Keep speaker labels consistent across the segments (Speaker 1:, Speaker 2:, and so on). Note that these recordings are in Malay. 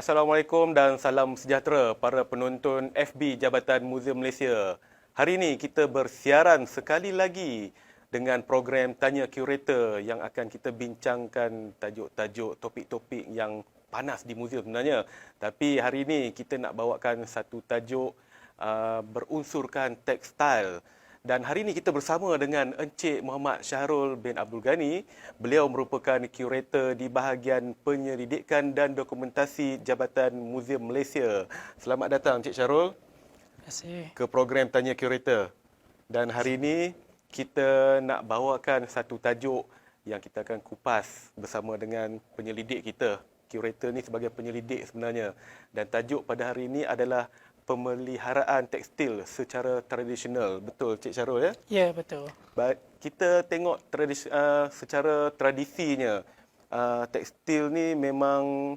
Speaker 1: Assalamualaikum dan salam sejahtera para penonton FB Jabatan Muzium Malaysia. Hari ini kita bersiaran sekali lagi dengan program Tanya Kurator yang akan kita bincangkan tajuk-tajuk topik-topik yang panas di muzium sebenarnya. Tapi hari ini kita nak bawakan satu tajuk berunsurkan tekstil. Dan hari ini kita bersama dengan Encik Muhammad Syahrul bin Abdul Ghani. Beliau merupakan kurator di bahagian penyelidikan dan dokumentasi Jabatan Muzium Malaysia. Selamat datang Encik Syahrul.
Speaker 2: Terima kasih.
Speaker 1: Ke program Tanya Kurator. Dan hari ini kita nak bawakan satu tajuk yang kita akan kupas bersama dengan penyelidik kita. Kurator ni sebagai penyelidik sebenarnya. Dan tajuk pada hari ini adalah pemeliharaan tekstil secara tradisional. Betul Cik Syahrul ya?
Speaker 2: Ya, betul.
Speaker 1: Kita tengok secara tradisinya, tekstil ni memang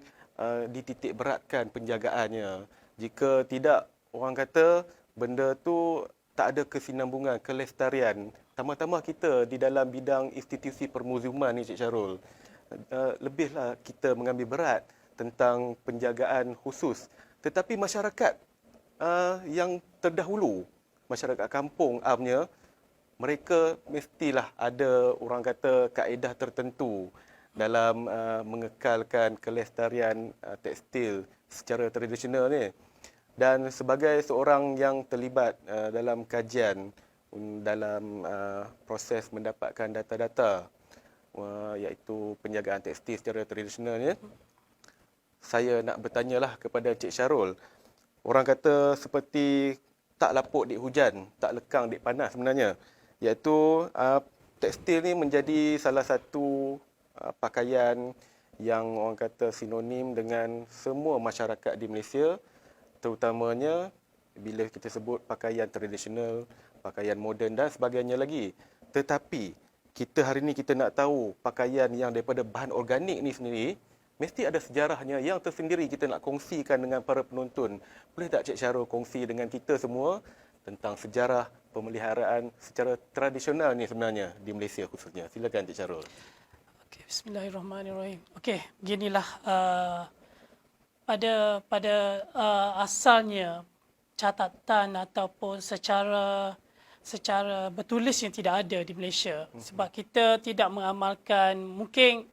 Speaker 1: dititik beratkan penjagaannya. Jika tidak, orang kata benda tu tak ada kesinambungan, kelestarian. Tambah-tambah kita di dalam bidang institusi permuziuman ni Cik Syahrul, lebihlah kita mengambil berat tentang penjagaan khusus. Tetapi masyarakat yang terdahulu, masyarakat kampung amnya, mereka mestilah ada orang kata kaedah tertentu dalam mengekalkan kelestarian tekstil secara tradisional ni. Dan sebagai seorang yang terlibat dalam kajian dalam proses mendapatkan data-data iaitu penjagaan tekstil secara tradisional ni, saya nak bertanyalah kepada Cik Syahrul. Orang kata seperti tak lapuk dik hujan, tak lekang dik panas sebenarnya. Iaitu tekstil ni menjadi salah satu pakaian yang orang kata sinonim dengan semua masyarakat di Malaysia. Terutamanya bila kita sebut pakaian tradisional, pakaian moden dan sebagainya lagi. Tetapi kita hari ni kita nak tahu pakaian yang daripada bahan organik ni sendiri, mesti ada sejarahnya yang tersendiri kita nak kongsikan dengan para penonton. Boleh tak Cik Syahrul kongsi dengan kita semua tentang sejarah pemeliharaan secara tradisional ni sebenarnya di Malaysia khususnya. Silakan Cik Syahrul.
Speaker 2: Okey, bismillahirrahmanirrahim. Okey, beginilah pada asalnya catatan ataupun secara bertulis yang tidak ada di Malaysia. Sebab kita tidak mengamalkan, mungkin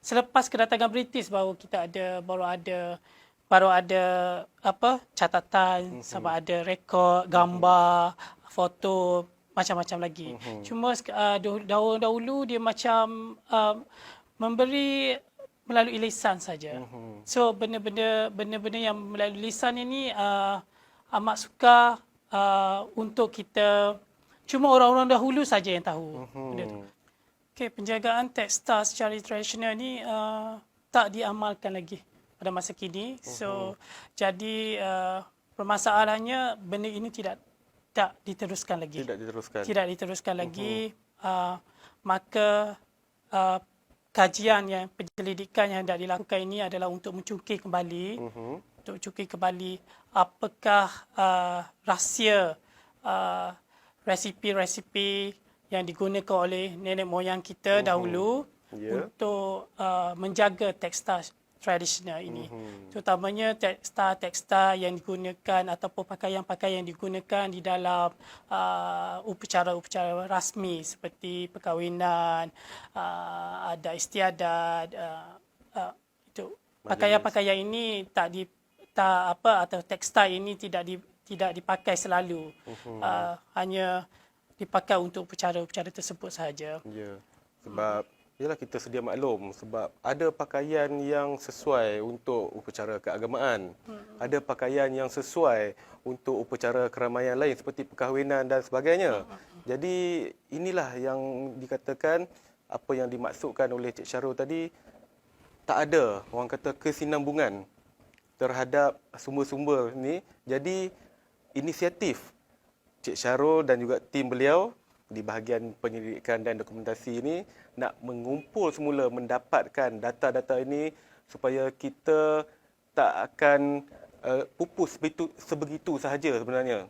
Speaker 2: selepas kedatangan British baru ada catatan, sama ada rekod, gambar, foto, macam-macam lagi. Cuma dahulu dia macam memberi melalui lisan saja. So benda-benda yang melalui lisan ini amat sukar untuk kita, cuma orang-orang dahulu saja yang tahu benda tu. Okay, penjagaan tekstil secara tradisional ni tak diamalkan lagi pada masa kini. So, jadi permasalahannya benda ini tak diteruskan lagi. Tidak diteruskan lagi. Maka kajian penyelidikan yang hendak dilakukan ini adalah untuk mencungkil kembali, apakah rahsia resipi-resipi yang digunakan oleh nenek moyang kita dahulu untuk menjaga tekstil tradisional ini. Terutamanya tekstil yang digunakan ataupun pakaian-pakaian yang digunakan di dalam upacara-upacara rasmi seperti perkahwinan, ada istiadat, itu. Pakaian-pakaian ini atau tekstil ini tidak dipakai selalu. Hanya dipakai untuk upacara-upacara tersebut sahaja.
Speaker 1: Ya, sebab yalah kita sedia maklum sebab ada pakaian yang sesuai untuk upacara keagamaan. Ada pakaian yang sesuai untuk upacara keramaian lain seperti perkahwinan dan sebagainya. Jadi inilah yang dikatakan apa yang dimaksudkan oleh Cik Syahrul tadi, tak ada orang kata kesinambungan terhadap sumber-sumber ni. Jadi inisiatif Cik Syahrul dan juga tim beliau di bahagian penyelidikan dan dokumentasi ini nak mengumpul semula, mendapatkan data-data ini supaya kita tak akan pupus sebegitu sahaja sebenarnya.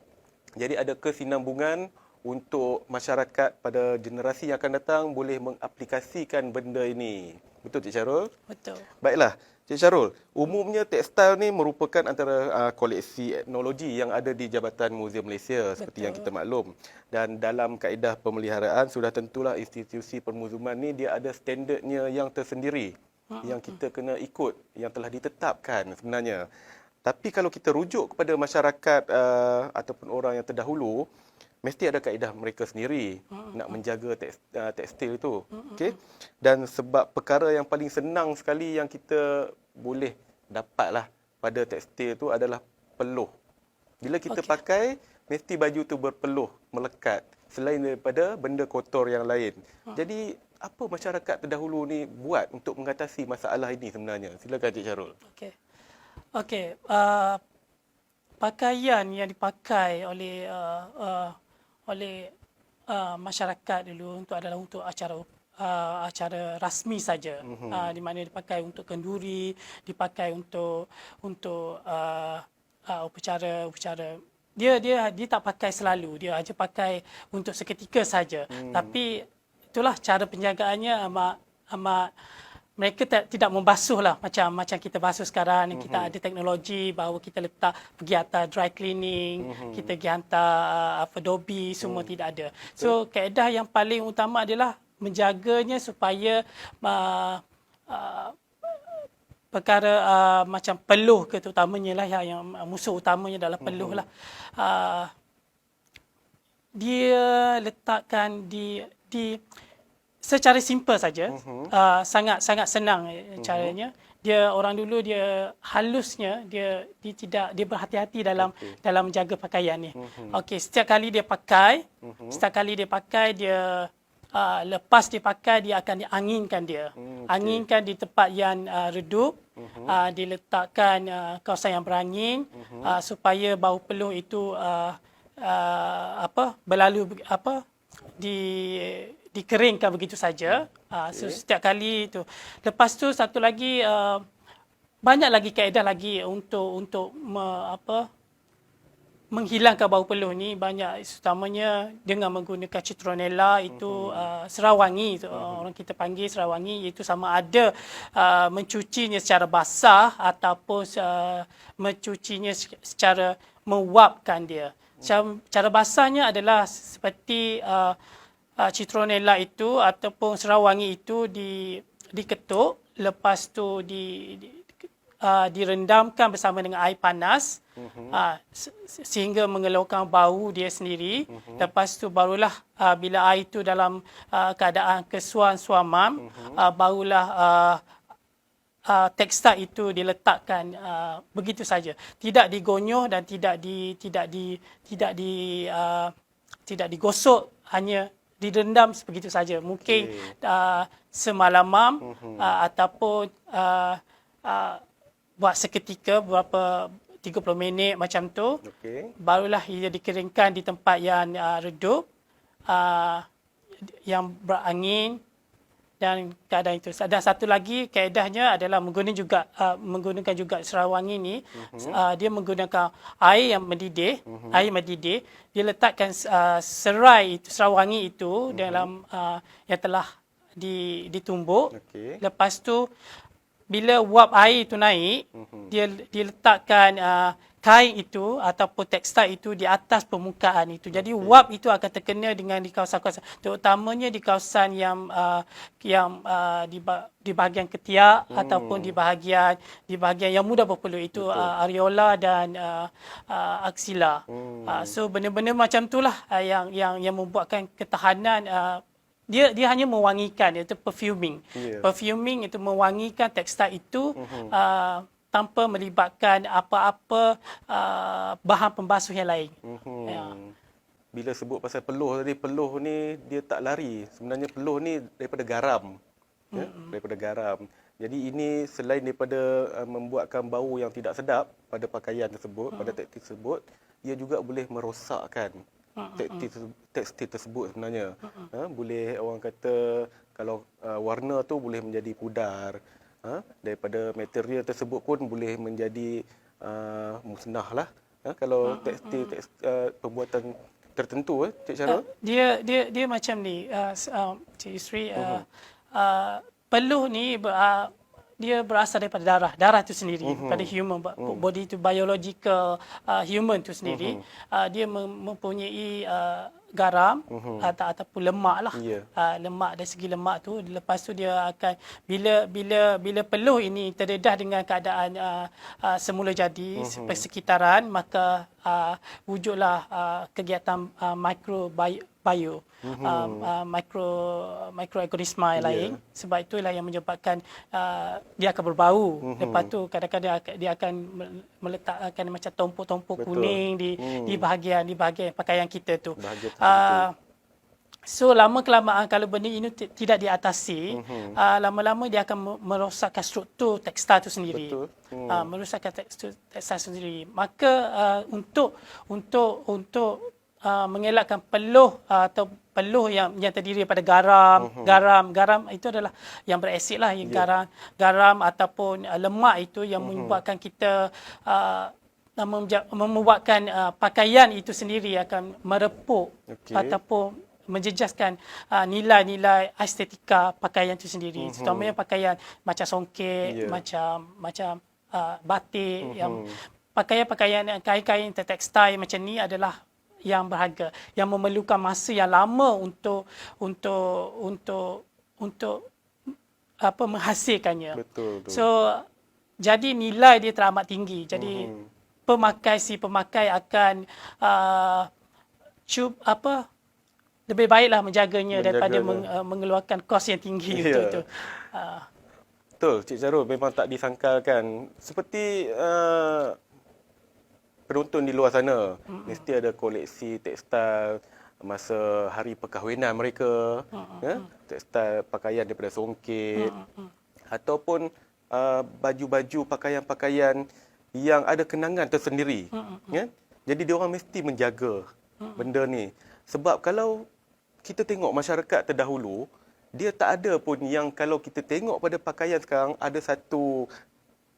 Speaker 1: Jadi ada kesinambungan untuk masyarakat pada generasi yang akan datang boleh mengaplikasikan benda ini. Betul betul Cik Syarul?
Speaker 2: Betul.
Speaker 1: Baiklah, Cik Syarul, umumnya tekstil ni merupakan antara koleksi etnologi yang ada di Jabatan Muzium Malaysia seperti yang kita maklum. Dan dalam kaedah pemeliharaan sudah tentulah institusi permuziuman ni dia ada standardnya yang tersendiri yang kita kena ikut, yang telah ditetapkan sebenarnya. Tapi kalau kita rujuk kepada masyarakat ataupun orang yang terdahulu, mesti ada kaedah mereka sendiri nak menjaga tekstil itu. Okey. Dan sebab perkara yang paling senang sekali yang kita boleh dapatlah pada tekstil itu adalah peluh. Bila kita pakai, mesti baju tu berpeluh, melekat selain daripada benda kotor yang lain. Jadi apa masyarakat terdahulu ni buat untuk mengatasi masalah ini sebenarnya? Silakan Cik Syarul.
Speaker 2: Okey, pakaian yang dipakai oleh masyarakat dulu adalah untuk acara rasmi saja. Di mana dipakai untuk kenduri, dipakai untuk upacara dia tak pakai selalu, dia aja pakai untuk seketika saja. Tapi itulah cara penjagaannya amat mereka tidak membasuh lah macam kita basuh sekarang. Kita ada teknologi bahawa kita letak pergi hantar dry cleaning, kita pergi hantar Adobe, semua tidak ada. So kaedah yang paling utama adalah menjaganya supaya perkara macam peluh terutamanya lah yang musuh utamanya adalah peluh lah. Dia letakkan di secara simple saja, sangat senang caranya. Dia orang dulu dia halusnya dia berhati-hati dalam menjaga pakaian ni. Okey, setiap kali dia pakai, dia lepas dipakai dia akan dianginkan dia. Anginkan di tempat yang redup, diletakkan kawasan yang berangin supaya bau peluh itu berlalu dikeringkan begitu saja. So setiap kali itu. Lepas tu satu lagi banyak lagi kaedah lagi untuk menghilangkan bau peluh ni, banyak utamanya dengan menggunakan citronella itu serawangi, orang kita panggil serawangi, iaitu sama ada mencucinya secara basah ataupun mencucinya secara menguapkan dia. Cara basahnya adalah seperti citronella itu ataupun serawangi itu diketuk, lepas tu direndamkan bersama dengan air panas sehingga mengeluarkan bau dia sendiri. Lepas tu barulah bila air itu dalam keadaan kesuam-suaman, barulah tekstil itu diletakkan begitu saja, tidak digonyoh dan tidak digosok, hanya direndam begitu saja. Mungkin semalaman ataupun buat seketika berapa 30 minit macam tu. Barulah ia dikeringkan di tempat yang redup, yang berangin dan keadaan itu. Dan satu lagi kaedahnya adalah menggunakan juga serawangi ni. Dia menggunakan air yang mendidih, dia letakkan serai itu, serawangi itu dalam yang telah ditumbuk. Lepas tu bila uap air itu naik, dia diletakkan kain itu ataupun tekstil itu di atas permukaan itu. Jadi uap itu akan terkena dengan di kawasan-kawasan, terutamanya di kawasan yang di bahagian ketiak ataupun di bahagian yang mudah berpeluh, itu areola dan aksila. So benda-benda macam itulah yang membuatkan ketahanan. Dia hanya mewangikan, iaitu perfuming. Perfuming itu mewangikan tekstil itu tanpa melibatkan apa-apa bahan pembasuh yang lain.
Speaker 1: Bila sebut pasal peluh tadi, peluh ni dia tak lari. Sebenarnya peluh ni daripada garam. Daripada garam. Jadi ini selain daripada membuatkan bau yang tidak sedap pada pakaian tersebut, pada tekstil tersebut, ia juga boleh merosakkan tekstil tersebut sebenarnya. Boleh, orang kata kalau warna tu boleh menjadi pudar. Daripada material tersebut pun boleh menjadi musnah lah. Kalau tekstil pembuatan tertentu, Cik Syarul?
Speaker 2: Dia macam ni, Cik Isri. peluh ni dia berasal daripada darah tu sendiri, pada human body itu biological human tu sendiri. Dia mempunyai garam ataupun lemak lah. Lemak, dari segi lemak tu, lepas tu dia akan bila peluh ini terdedah dengan keadaan semula jadi persekitaran, maka wujudlah kegiatan microorganisma yang lain. Sebab itulah yang menyebabkan dia akan berbau. Lepas tu kadang-kadang dia akan meletakkan macam tompok-tompok kuning di bahagian pakaian kita tu. So lama-kelamaan kalau benda ini tidak diatasi, lama-lama dia akan merosakkan struktur tekstil itu sendiri. Merosakkan tekstil sendiri. Maka untuk mengelakkan peluh atau peluh yang terdiri daripada garam itu adalah yang berasid lah, yang garam ataupun lemak itu yang menyebabkan kita membuatkan pakaian itu sendiri akan merepuk ataupun menjejaskan nilai-nilai estetika pakaian itu sendiri. Terutamanya pakaian macam songket, macam batik, yang pakaian-pakaian kain-kain tekstil macam ni adalah yang berharga, yang memerlukan masa yang lama untuk menghasilkannya. Betul. So jadi nilai dia teramat tinggi. Jadi pemakai akan lebih baiklah menjaganya daripada mengeluarkan kos yang tinggi untuk itu.
Speaker 1: Betul, Cik Syarul, memang tak disangkalkan. Seperti penonton di luar sana, mesti ada koleksi tekstil masa hari perkahwinan mereka, tekstil pakaian daripada songket, ataupun baju-baju, pakaian-pakaian yang ada kenangan tersendiri. Jadi diorang mesti menjaga benda ni. Sebab kalau kita tengok masyarakat terdahulu, dia tak ada pun yang, kalau kita tengok pada pakaian sekarang, ada satu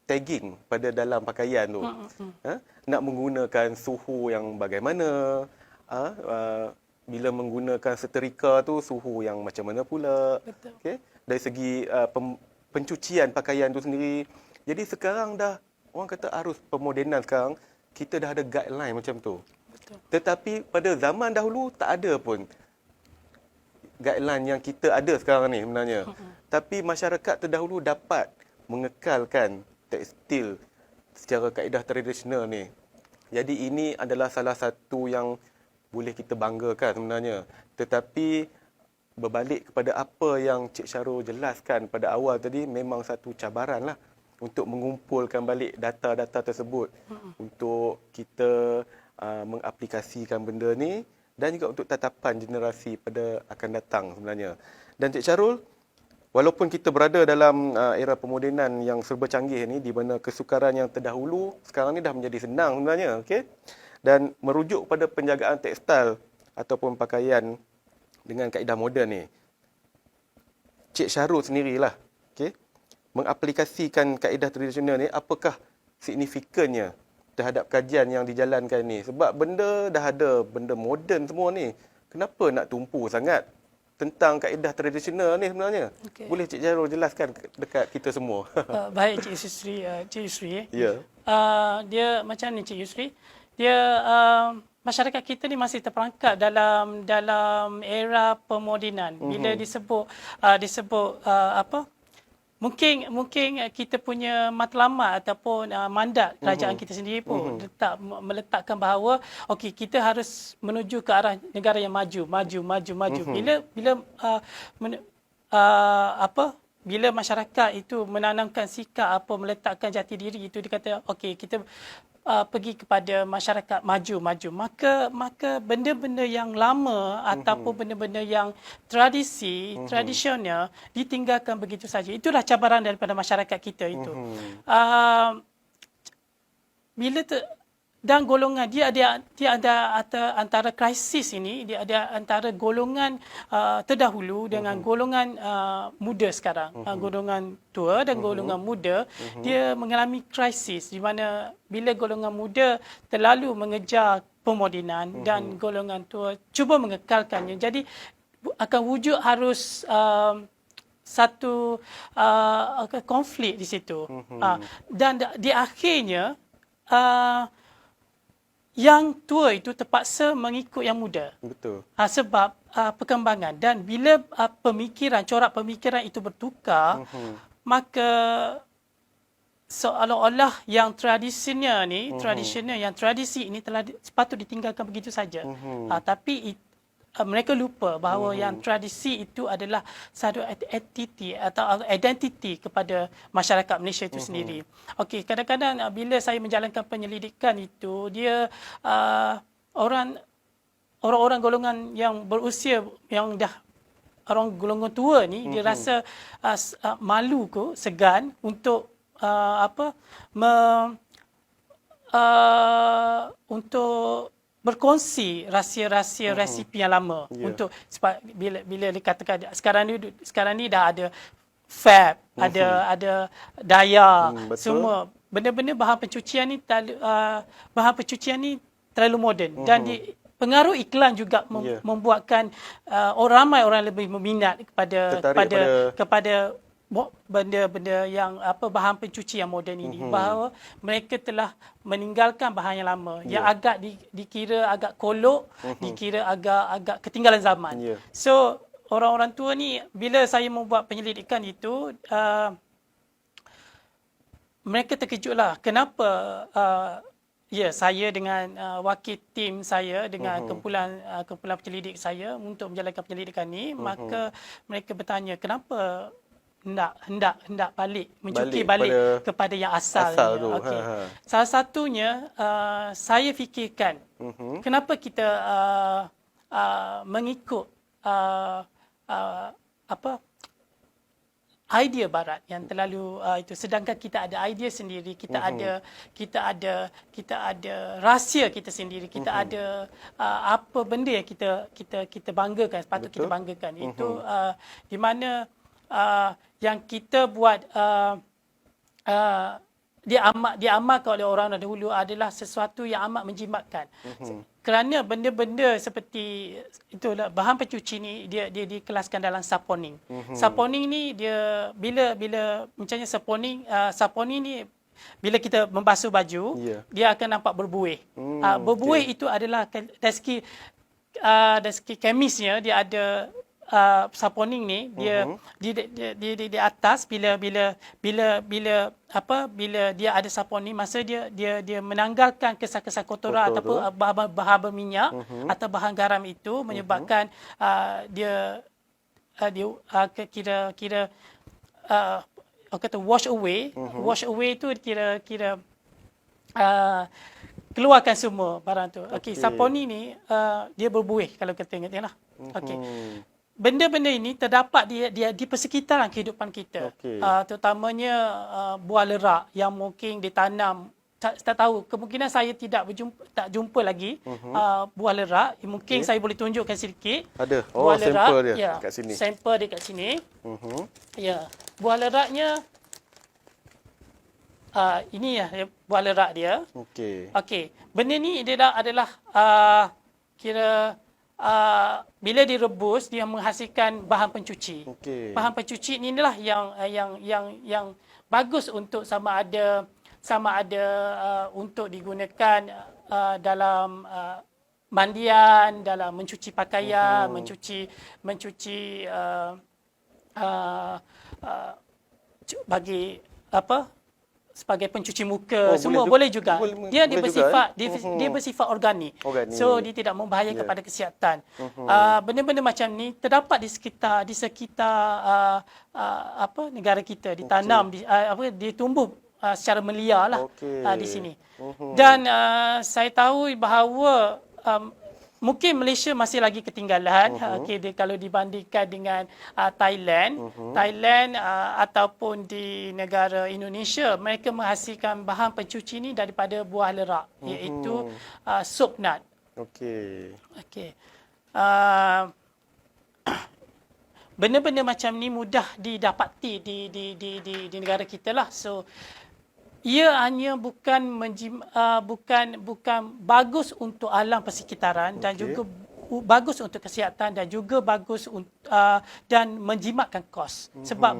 Speaker 1: tagging pada dalam pakaian tu. Nak menggunakan suhu yang bagaimana, bila menggunakan setrika tu suhu yang macam mana pula. Okay? Dari segi pencucian pakaian tu sendiri. Jadi sekarang dah, orang kata arus pemodenan sekarang, kita dah ada guideline macam tu. Tetapi pada zaman dahulu tak ada pun guideline yang kita ada sekarang ni sebenarnya. Tapi masyarakat terdahulu dapat mengekalkan tekstil secara kaedah tradisional ni. Jadi ini adalah salah satu yang boleh kita banggakan sebenarnya. Tetapi berbalik kepada apa yang Cik Syarul jelaskan pada awal tadi, memang satu cabaran lah untuk mengumpulkan balik data-data tersebut untuk kita mengaplikasikan benda ni, dan juga untuk tatapan generasi pada akan datang sebenarnya. Dan Cik Syarul, walaupun kita berada dalam era pemodenan yang serba canggih ni, di mana kesukaran yang terdahulu sekarang ni dah menjadi senang sebenarnya, okey? Dan merujuk pada penjagaan tekstil ataupun pakaian dengan kaedah moden ni, Cik Syarul sendirilah, okey, mengaplikasikan kaedah tradisional ni, apakah signifikannya terhadap kajian yang dijalankan ni? Sebab benda dah ada, benda moden semua ni. Kenapa nak tumpu sangat tentang kaedah tradisional ni sebenarnya? Boleh Cik Syarul jelaskan dekat kita semua?
Speaker 2: Baik Cik Yusri.
Speaker 1: Ya.
Speaker 2: Dia macam ni Cik Yusri. Dia masyarakat kita ni masih terperangkap dalam era pemodenan. Bila disebut Mungkin kita punya matlamat ataupun mandat kerajaan kita sendiri pun meletakkan bahawa okey, kita harus menuju ke arah negara yang maju. Bila masyarakat itu menanamkan sikap meletakkan jati diri itu, dikata okey, kita pergi kepada masyarakat maju, maka benda-benda yang lama ataupun benda-benda yang tradisional ditinggalkan begitu saja. Itulah cabaran daripada masyarakat kita itu. Dan golongan dia ada antara krisis ini, dia ada antara golongan terdahulu dengan golongan muda sekarang. Golongan tua dan golongan muda, dia mengalami krisis di mana bila golongan muda terlalu mengejar pemodenan dan golongan tua cuba mengekalkannya. Jadi akan wujud harus satu konflik di situ. Dan di akhirnya yang tua itu terpaksa mengikut yang muda.
Speaker 1: Betul.
Speaker 2: Sebab perkembangan, dan bila corak pemikiran itu bertukar, maka seolah-olah yang tradisinya ni, yang tradisi ini telah sepatut ditinggalkan begitu saja. Tapi mereka lupa bahawa yang tradisi itu adalah satu entiti atau identiti kepada masyarakat Malaysia itu sendiri. Okey, kadang-kadang bila saya menjalankan penyelidikan itu, dia orang-orang golongan yang berusia, yang dah orang golongan tua ni, dia rasa malu ke, segan untuk untuk berkongsi rahsia-rahsia resipi yang lama. Untuk sebab bila dikatakan sekarang ni dah ada fab, ada daya, semua benda-benda bahan pencucian ni terlalu moden, dan pengaruh iklan juga membuatkan ramai orang lebih meminat kepada benda-benda yang bahan pencuci yang moden ini, bahawa mereka telah meninggalkan bahan yang lama yang agak dikira agak kolok, dikira agak ketinggalan zaman. So orang-orang tua ni, bila saya membuat penyelidikan itu, mereka terkejutlah kenapa saya dengan wakil tim saya, dengan kumpulan penyelidik saya untuk menjalankan penyelidikan ni, maka mereka bertanya kenapa hendak mencuki balik kepada yang asalnya. Okey. Salah satunya saya fikirkan kenapa kita mengikut idea barat yang terlalu itu, sedangkan kita ada idea sendiri, kita ada rahsia kita sendiri, kita ada apa benda yang kita banggakan, patut kita banggakan. Itu di mana yang kita buat diamalkan oleh orang dahulu adalah sesuatu yang amat menjimatkan. Kerana benda-benda seperti itulah, bahan pencuci ni dia dikelaskan dalam saponing. Saponing ni dia bila misalnya saponing ni bila kita membasuh baju, dia akan nampak berbuih. Berbuih itu adalah dari segi kemisnya, dia ada saponing ni, dia di atas, bila dia ada saponing, masa dia menanggalkan kesan-kesan kotoran ataupun bahan berminyak atau bahan garam itu, menyebabkan dia kira orang kata wash away. Wash away tu kira keluarkan semua barang tu. Okey, saponing ni dia berbuih kalau kita tengoklah. Okey. Benda-benda ini terdapat di persekitaran kehidupan kita. Terutamanya buah lerak yang mungkin ditanam. Tak tahu, kemungkinan saya tak jumpa lagi buah lerak. Mungkin saya boleh tunjukkan sedikit.
Speaker 1: Ada.
Speaker 2: Buah lerak,
Speaker 1: sampel dia kat sini.
Speaker 2: Sampel dia kat sini. Ya, buah leraknya ini ya buah lerak dia. Okey. Benda ni dia adalah kira bila direbus, dia menghasilkan bahan pencuci. Bahan pencuci inilah yang bagus untuk sama ada untuk digunakan dalam mandian, dalam mencuci pakaian, mencuci bagi sebagai pencuci muka, semua boleh juga. Dia bersifat organik. So dia tidak membahayakan kepada kesihatan. Benda-benda macam ni terdapat di sekitar negara kita, ditanam, ditumbuh secara melia lah di sini. Dan saya tahu bahawa mungkin Malaysia masih lagi ketinggalan kalau dibandingkan dengan Thailand. Ataupun di negara Indonesia, mereka menghasilkan bahan pencuci ni daripada buah lerak, iaitu soap nut. Benda-benda macam ni mudah didapati di negara kita lah. So ia hanya bukan bagus untuk alam persekitaran, dan juga bagus untuk kesihatan dan juga bagus dan menjimatkan kos. Sebab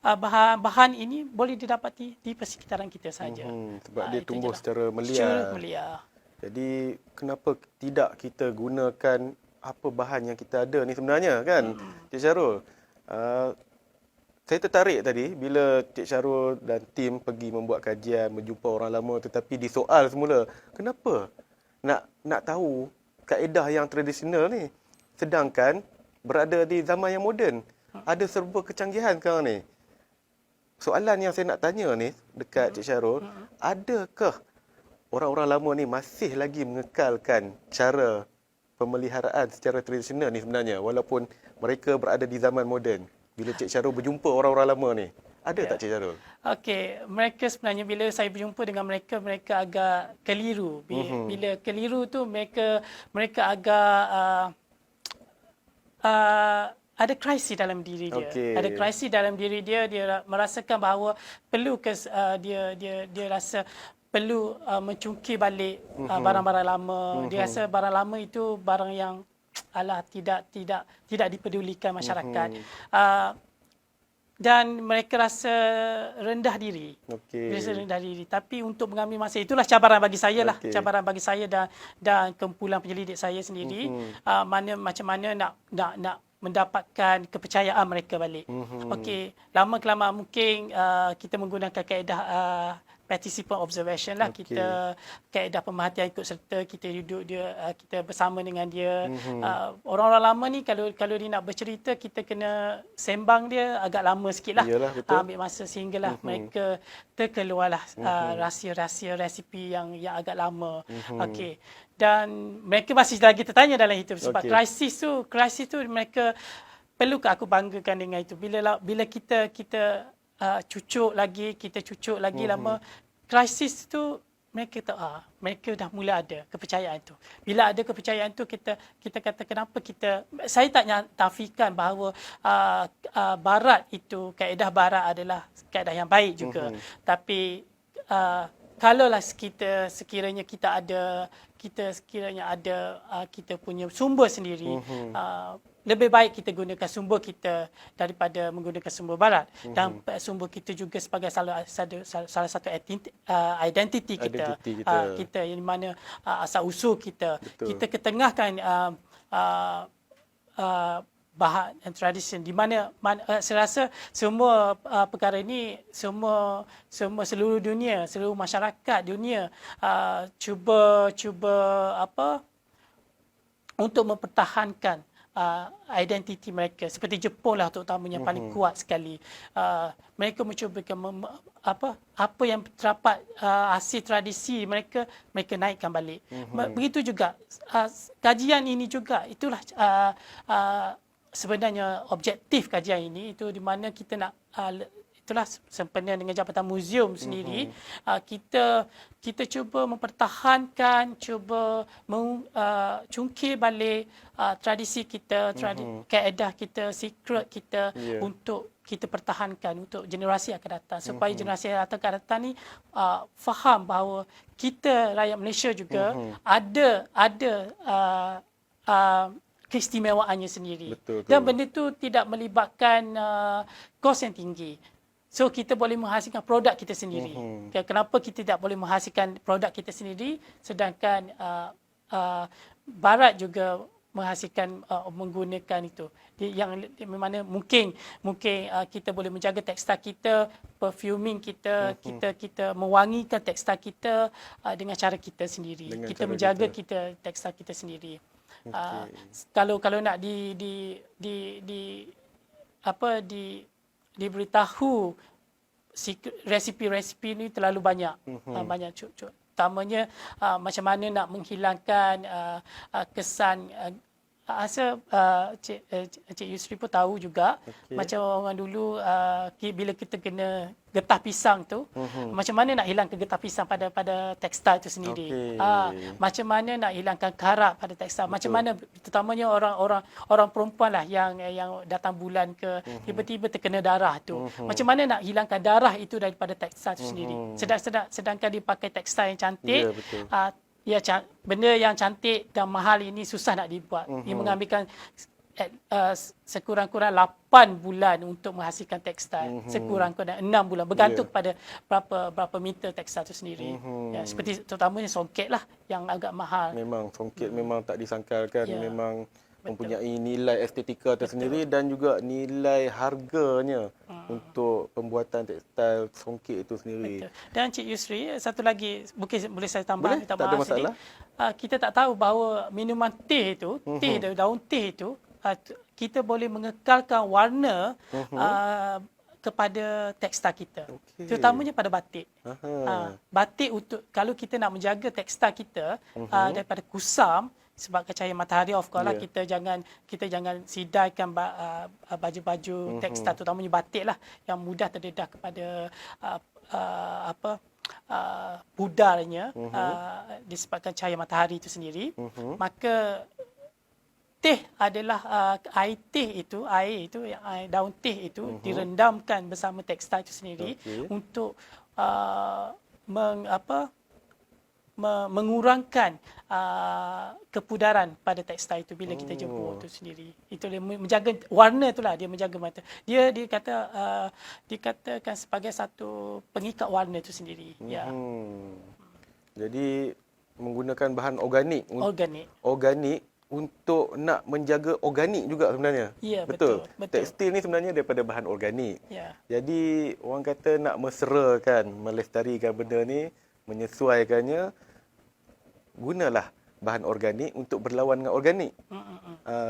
Speaker 2: bahan-bahan ini boleh didapati di persekitaran kita saja.
Speaker 1: Sebab dia
Speaker 2: Itu
Speaker 1: tumbuh
Speaker 2: je lah.
Speaker 1: secara
Speaker 2: Secara
Speaker 1: meliar.
Speaker 2: meliar.
Speaker 1: Jadi kenapa tidak kita gunakan apa bahan yang kita ada ni sebenarnya kan, Cik Syarul? Saya tertarik tadi bila Cik Syarul dan tim pergi membuat kajian, menjumpa orang lama tetapi disoal semula. Kenapa nak tahu kaedah yang tradisional ni sedangkan berada di zaman yang moden? Ada serba kecanggihan sekarang ni. Soalan yang saya nak tanya ni dekat Cik Syarul, adakah orang-orang lama ni masih lagi mengekalkan cara pemeliharaan secara tradisional ni sebenarnya walaupun mereka berada di zaman moden? Bila Cik Syarul berjumpa orang-orang lama ni, ada tak Cik Syarul?
Speaker 2: Okey, mereka sebenarnya bila saya berjumpa dengan mereka, mereka agak keliru. Bila keliru tu mereka agak ada krisis dalam diri dia.
Speaker 1: Okey.
Speaker 2: Ada krisis dalam diri dia. Dia merasakan bahawa perlu dia rasa perlu mencungkil balik barang-barang lama. Dia rasa barang lama itu barang yang tidak dipedulikan masyarakat. Dan mereka rasa rendah diri.
Speaker 1: Okey.
Speaker 2: Rasa rendah diri. Tapi untuk mengambil masa, itulah cabaran bagi saya lah.
Speaker 1: Okey.
Speaker 2: Cabaran bagi saya dan kumpulan penyelidik saya sendiri. Macam mana nak mendapatkan kepercayaan mereka balik. Okey, lama-kelamaan mungkin kita menggunakan kaedah participant observation lah.
Speaker 1: Okey.
Speaker 2: Kita kaedah pemerhatian ikut serta, kita duduk kita bersama dengan dia. Orang-orang lama ni kalau dia nak bercerita, kita kena sembang dia agak lama sikit lah.
Speaker 1: Iyalah, betul.
Speaker 2: Ambil masa sehinggalah mereka terkeluarlah rahsia-rahsia resipi yang agak lama. Okey. Dan mereka masih lagi tertanya dalam itu sebab
Speaker 1: Okey.
Speaker 2: krisis tu mereka perlukah aku banggakan dengan itu. Bila kita cucuk lagi lama, krisis tu mereka tahu mereka dah mula ada kepercayaan tu. Bila ada kepercayaan tu, kita kata kenapa saya tak nafikan bahawa barat itu, kaedah barat adalah kaedah yang baik juga. Tapi kalaulah sekiranya kita punya sumber sendiri, lebih baik kita gunakan sumber kita daripada menggunakan sumber barat. Dan sumber kita juga sebagai salah satu identiti kita. Kita yang mana asal usul kita.
Speaker 1: Betul.
Speaker 2: Kita ketengahkan bahan dan tradisi di mana saya rasa semua perkara ini seluruh dunia, seluruh masyarakat dunia cuba untuk mempertahankan identiti mereka. Seperti Jepun lah terutamanya paling kuat sekali. Mereka mencuba apa yang terdapat hasil tradisi mereka naikkan balik. Begitu juga kajian ini juga, itulah sebenarnya objektif kajian ini, itu di mana kita nak itulah sempena dengan Jabatan Muzium sendiri, kita cuba mempertahankan, cuba cungkil balik tradisi kita, kaedah kita, secret kita, untuk kita pertahankan untuk generasi yang akan datang, supaya generasi yang akan datang ni faham bahawa kita rakyat Malaysia juga ada keistimewaannya sendiri.
Speaker 1: Betul.
Speaker 2: Dan benda tu tidak melibatkan kos yang tinggi. So kita boleh menghasilkan produk kita sendiri. Kenapa kita tidak boleh menghasilkan produk kita sendiri sedangkan barat juga menghasilkan menggunakan itu. Yang mana mungkin kita boleh menjaga tekstil kita, perfuming kita, kita mewangikan tekstil kita dengan cara kita sendiri.
Speaker 1: Dengan
Speaker 2: kita
Speaker 1: cara
Speaker 2: menjaga
Speaker 1: kita.
Speaker 2: tekstil kita sendiri. Kalau nak diberitahu resipi-resipi ni terlalu banyak. Banyak cuk-cuk. Utamanya macam mana nak menghilangkan kesan Cik Yusri pun tahu juga, macam orang dulu bila kita kena getah pisang tu, macam mana nak hilangkan getah pisang pada tekstil itu sendiri. Macam mana nak hilangkan karat pada tekstil. Macam mana terutamanya orang perempuan lah yang datang bulan ke, tiba-tiba terkena darah tu. Macam mana nak hilangkan darah itu daripada tekstil itu sendiri. Sedangkan dia pakai tekstil yang cantik, Ya, benda yang cantik dan mahal ini susah nak dibuat. Ia mengambilkan sekurang-kurang 8 bulan untuk menghasilkan tekstil. Sekurang-kurang 6 bulan. Bergantung kepada berapa meter tekstil itu sendiri. Ya, seperti terutamanya songket lah yang agak mahal.
Speaker 1: Memang songket memang tak disangkalkan,
Speaker 2: Ya,
Speaker 1: memang mempunyai nilai estetika tersendiri dan juga nilai harganya untuk pembuatan tekstil songket itu sendiri.
Speaker 2: Betul. Dan Cik Yusri, satu lagi mungkin boleh saya tambah,
Speaker 1: Boleh,
Speaker 2: minta
Speaker 1: tak ada
Speaker 2: maaf
Speaker 1: masalah.
Speaker 2: kita tak tahu bahawa minuman teh itu, daun teh itu, kita boleh mengekalkan warna kepada tekstil kita.
Speaker 1: Okey.
Speaker 2: Terutamanya pada batik.
Speaker 1: Aha.
Speaker 2: Batik untuk kalau kita nak menjaga tekstil kita daripada kusam sebab cahaya matahari, of course lah, kita jangan sidaikan baju-baju tekstil terutamanya batik lah yang mudah terdedah kepada pudarnya disebabkan cahaya matahari itu sendiri. Maka teh adalah air itu daun teh itu direndamkan bersama tekstil itu sendiri untuk mengurangkan kepudaran pada tekstil itu bila kita jemur itu sendiri. Itu dia menjaga warna, itulah dia menjaga mata. Dia dikatakan sebagai satu pengikat warna itu sendiri. Ya.
Speaker 1: Jadi menggunakan bahan organik.
Speaker 2: Organik.
Speaker 1: Untuk nak menjaga organik juga sebenarnya.
Speaker 2: Ya, betul.
Speaker 1: Tekstil ni sebenarnya daripada bahan organik.
Speaker 2: Ya.
Speaker 1: Jadi orang kata nak meserakan, melestarikan benda ni, menyesuaikannya, gunalah bahan organik untuk berlawan dengan organik.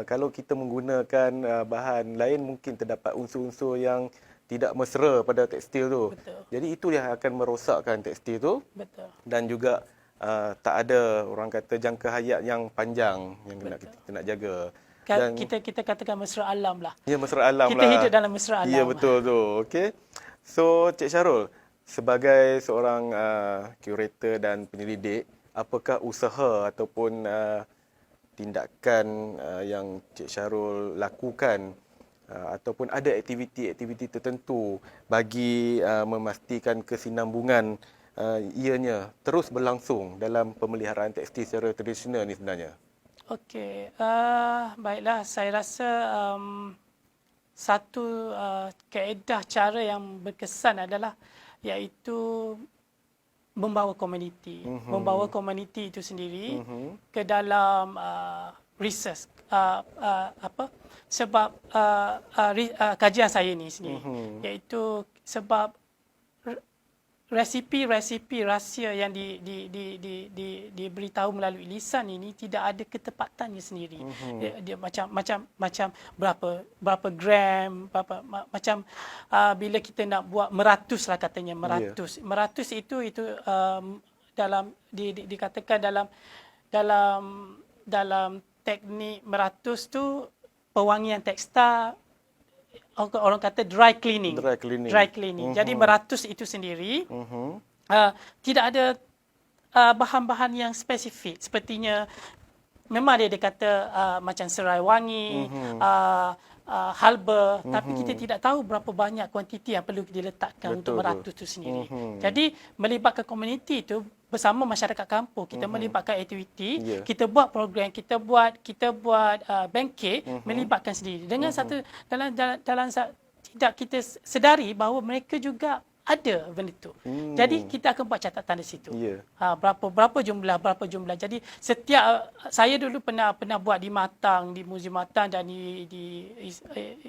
Speaker 1: Kalau kita menggunakan bahan lain, mungkin terdapat unsur-unsur yang tidak mesra pada tekstil tu.
Speaker 2: Betul.
Speaker 1: Jadi itu yang akan merosakkan tekstil tu.
Speaker 2: Betul.
Speaker 1: Dan juga tak ada orang kata jangka hayat yang panjang yang kita nak jaga. Dan
Speaker 2: Kita katakan mesra alam lah.
Speaker 1: ya, mesra alam
Speaker 2: Kita
Speaker 1: lah.
Speaker 2: hidup dalam mesra alam.
Speaker 1: Ya, betul tu. Okey. So, Cik Syarul, sebagai seorang curator dan penyelidik, apakah usaha ataupun tindakan yang Cik Syarul lakukan ataupun ada aktiviti-aktiviti tertentu bagi memastikan kesinambungan ianya terus berlangsung dalam pemeliharaan tekstil secara tradisional ni sebenarnya?
Speaker 2: Okey, baiklah, saya rasa satu kaedah cara yang berkesan adalah iaitu membawa komuniti. Membawa komuniti itu sendiri ke dalam research sebab kajian saya ni sendiri, iaitu sebab resipi-resipi rahsia yang diberitahu melalui lisan ini tidak ada ketepatannya sendiri. Dia macam berapa gram, macam bila kita nak buat meratus lah katanya, meratus. Yeah. Meratus itu dalam dikatakan dalam teknik meratus tu pewangian tekstil, orang kata dry cleaning. Jadi meratus itu sendiri tidak ada bahan-bahan yang spesifik. Sepertinya memang dia kata macam serai wangi, halba, tapi kita tidak tahu berapa banyak kuantiti yang perlu diletakkan untuk meratus itu sendiri. Jadi melibatkan komuniti itu bersama masyarakat kampung, kita melibatkan aktiviti, kita buat program, kita buat bengkel, melibatkan sendiri. Dengan satu dalam tidak kita sedari bahawa mereka juga ada benda itu. Jadi kita akan buat catatan di situ. Berapa jumlah. Jadi setiap saya dulu pernah buat di Matang, di Muzium Matang dan di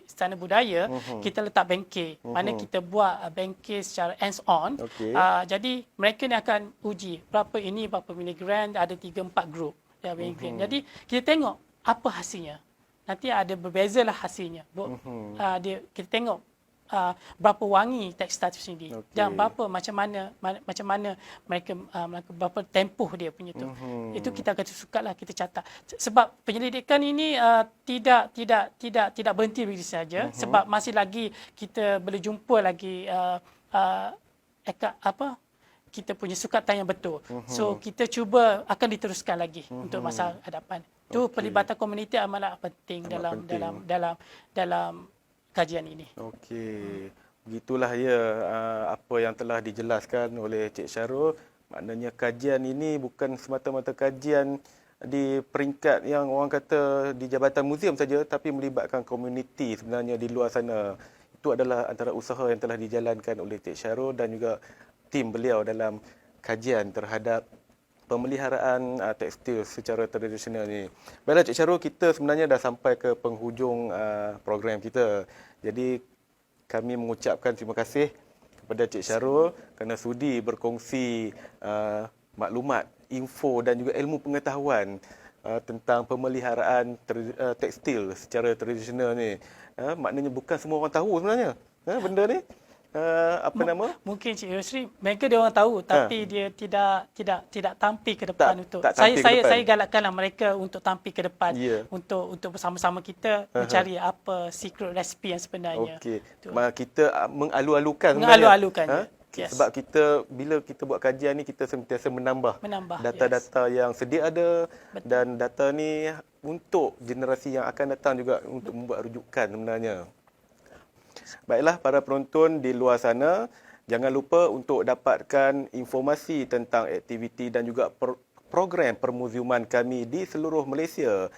Speaker 2: Istana Budaya, kita letak bengkel. Mana kita buat bengkel secara hands on. Jadi mereka ni akan uji berapa miligram, ada 3-4 grup. Jadi kita tengok apa hasilnya. Nanti ada berbezalah hasilnya. Kita tengok berapa wangi tekstil itu sendiri dan macam mana mereka berapa tempoh dia punya tu. Itu kita akan sukatlah kita catat. Sebab penyelidikan ini tidak berhenti begitu saja, sebab masih lagi kita boleh jumpa lagi kita punya sukatan yang betul. So kita cuba akan diteruskan lagi untuk masa hadapan. Tu pelibatan komuniti amat penting dalam kajian ini.
Speaker 1: Okey. Begitulah ya apa yang telah dijelaskan oleh Cik Syarul Maknanya kajian ini bukan semata-mata kajian di peringkat yang orang kata di Jabatan Muzium saja, tapi melibatkan komuniti sebenarnya di luar sana. Itu adalah antara usaha yang telah dijalankan oleh Cik Syarul dan juga tim beliau dalam kajian terhadap pemeliharaan tekstil secara tradisional ni. Baiklah Cik Syarul, kita sebenarnya dah sampai ke penghujung program kita. Jadi kami mengucapkan terima kasih kepada Cik Syarul kerana sudi berkongsi maklumat, info dan juga ilmu pengetahuan tentang pemeliharaan tekstil secara tradisional ni. Maknanya bukan semua orang tahu sebenarnya benda ni. Apa nama?
Speaker 2: Mungkin Cik Yusri, mereka dia orang tahu tapi dia tidak tampil ke depan untuk.
Speaker 1: tak tampil ke depan.
Speaker 2: Saya galakkanlah mereka untuk tampil ke depan,
Speaker 1: Ya.
Speaker 2: untuk bersama-sama kita mencari apa secret recipe yang sebenarnya.
Speaker 1: Okey.
Speaker 2: Tu.
Speaker 1: Kita mengalu-alukan sebenarnya.
Speaker 2: Mengalu-alukan. Yes.
Speaker 1: Sebab bila kita buat kajian ni, kita sentiasa menambah data-data yang sedia ada.
Speaker 2: Betul.
Speaker 1: Dan data ni untuk generasi yang akan datang juga untuk membuat rujukan sebenarnya. Baiklah para penonton di luar sana, jangan lupa untuk dapatkan informasi tentang aktiviti dan juga program permuziuman kami di seluruh Malaysia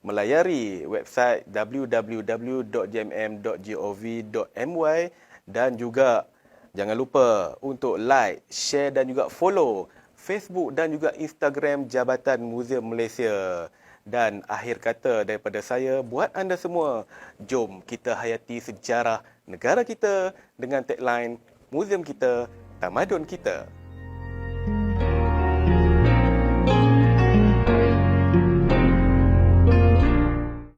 Speaker 1: melayari website www.jmm.gov.my dan juga jangan lupa untuk like, share dan juga follow Facebook dan juga Instagram Jabatan Muzium Malaysia. Dan akhir kata daripada saya buat anda semua, jom kita hayati sejarah negara kita dengan tagline Muzium Kita, Tamadun Kita.